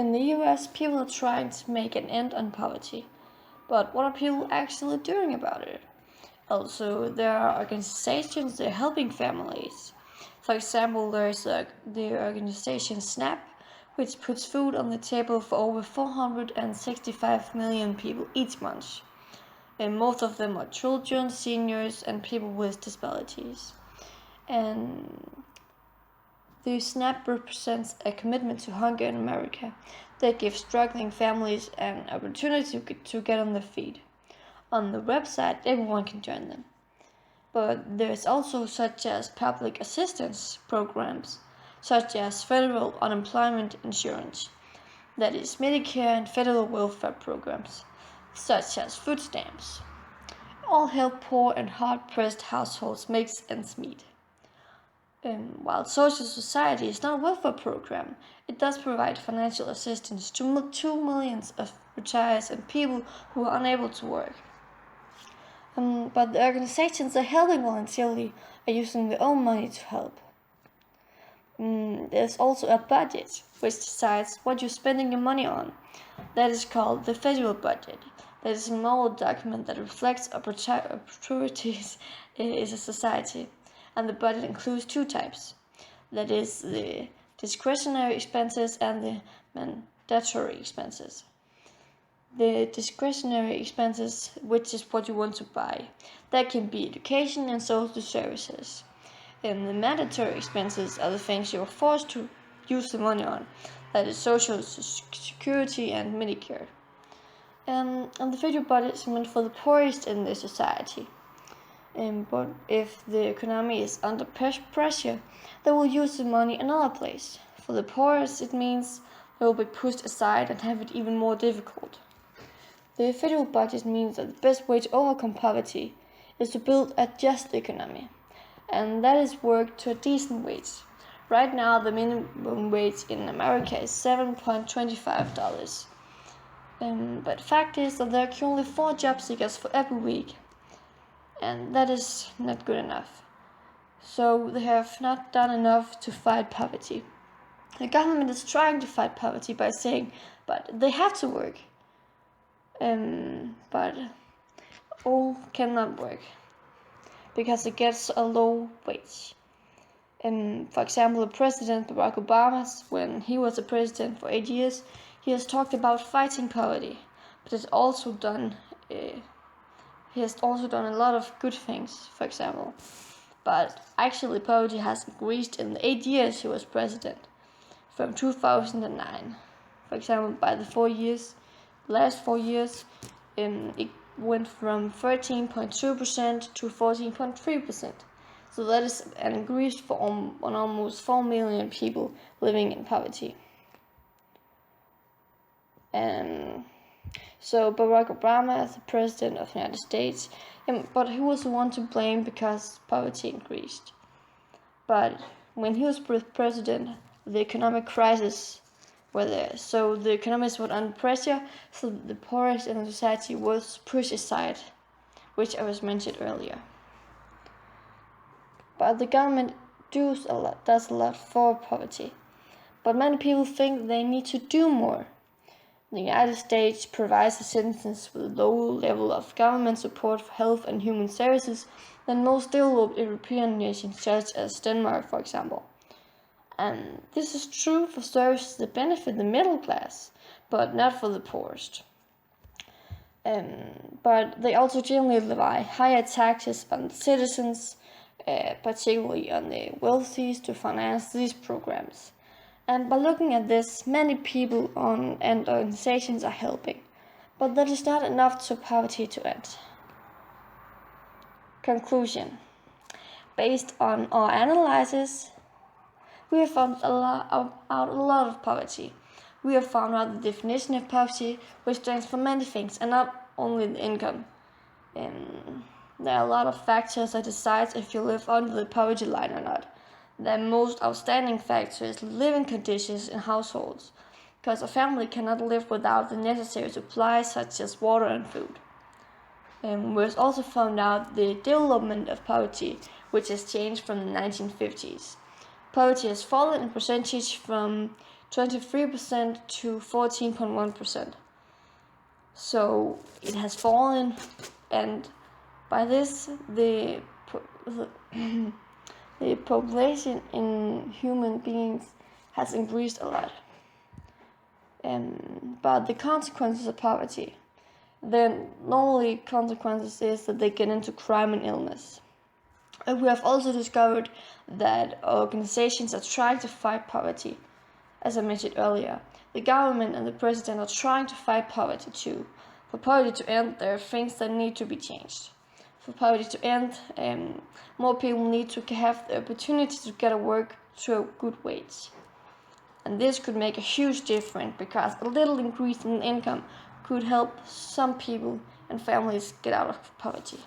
In the US, people are trying to make an end on poverty. But what are people actually doing about it? Also, there are organizations that are helping families. For example, there's the organization SNAP, which puts food on the table for over 465 million people each month. And most of them are children, seniors, and people with disabilities. And the SNAP represents a commitment to hunger in America that gives struggling families an opportunity to get on their feet. On the website, everyone can join them. But there's also such as public assistance programs, such as federal unemployment insurance, that is Medicare, and federal welfare programs, such as food stamps. All help poor and hard-pressed households make ends meet. While Social Society is not a welfare program, it does provide financial assistance to 2 million of retirees and people who are unable to work. But the organizations that are helping voluntarily are using their own money to help. There's also a budget, which decides what you're spending your money on. That is called the federal budget. That is a moral document that reflects our priorities as a society. And the budget includes two types. That is the discretionary expenses and the mandatory expenses. The discretionary expenses, which is what you want to buy, that can be education and social services. And the mandatory expenses are the things you are forced to use the money on, that is social security and Medicare. And the federal budget is meant for the poorest in the society. But if the economy is under pressure, they will use the money another place. For the poorest, it means they will be pushed aside and have it even more difficult. The federal budget means that the best way to overcome poverty is to build a just economy, and that is work to a decent wage. Right now, the minimum wage in America is $7.25. But the fact is that there are currently 4 job seekers for every week. And that is not good enough. So they have not done enough to fight poverty. The government is trying to fight poverty by saying, but they have to work. But all cannot work because it gets a low wage. For example, President Barack Obama, when he was a president for 8 years, he has talked about fighting poverty, but has also done he has also done a lot of good things, for example. But actually, poverty has increased in the 8 years he was president, from 2009. For example, by the last 4 years, it went from 13.2% to 14.3%. So that is an increase for on almost 4 million people living in poverty. So Barack Obama is the president of the United States, but he was the one to blame because poverty increased. But when he was president, the economic crisis were there, so the economies were under pressure, so the poorest in the society was pushed aside, which I was mentioned earlier. But the government does a lot for poverty, but many people think they need to do more. The United States provides citizens with a lower level of government support for health and human services than most developed European nations, such as Denmark, for example. And this is true for services that benefit the middle class, but not for the poorest. But they also generally levy higher taxes on the citizens, particularly on the wealthy, to finance these programs. And by looking at this, many people and organizations are helping, but that is not enough for poverty to end. Conclusion. Based on our analysis, we have found out a lot of poverty. We have found out the definition of poverty, which stands for many things, and not only the income. There are a lot of factors that decide if you live under the poverty line or not. The most outstanding factor is living conditions in households, because a family cannot live without the necessary supplies such as water and food. We have also found out the development of poverty, which has changed from the 1950s. Poverty has fallen in percentage from 23% to 14.1%. So it has fallen, and by this the population in human beings has increased a lot. But the consequences of poverty, then normally consequences is that they get into crime and illness. And we have also discovered that organizations are trying to fight poverty. As I mentioned earlier, the government and the president are trying to fight poverty too. For poverty to end, there are things that need to be changed. For poverty to end, more people need to have the opportunity to get a work through a good wage. And this could make a huge difference, because a little increase in income could help some people and families get out of poverty.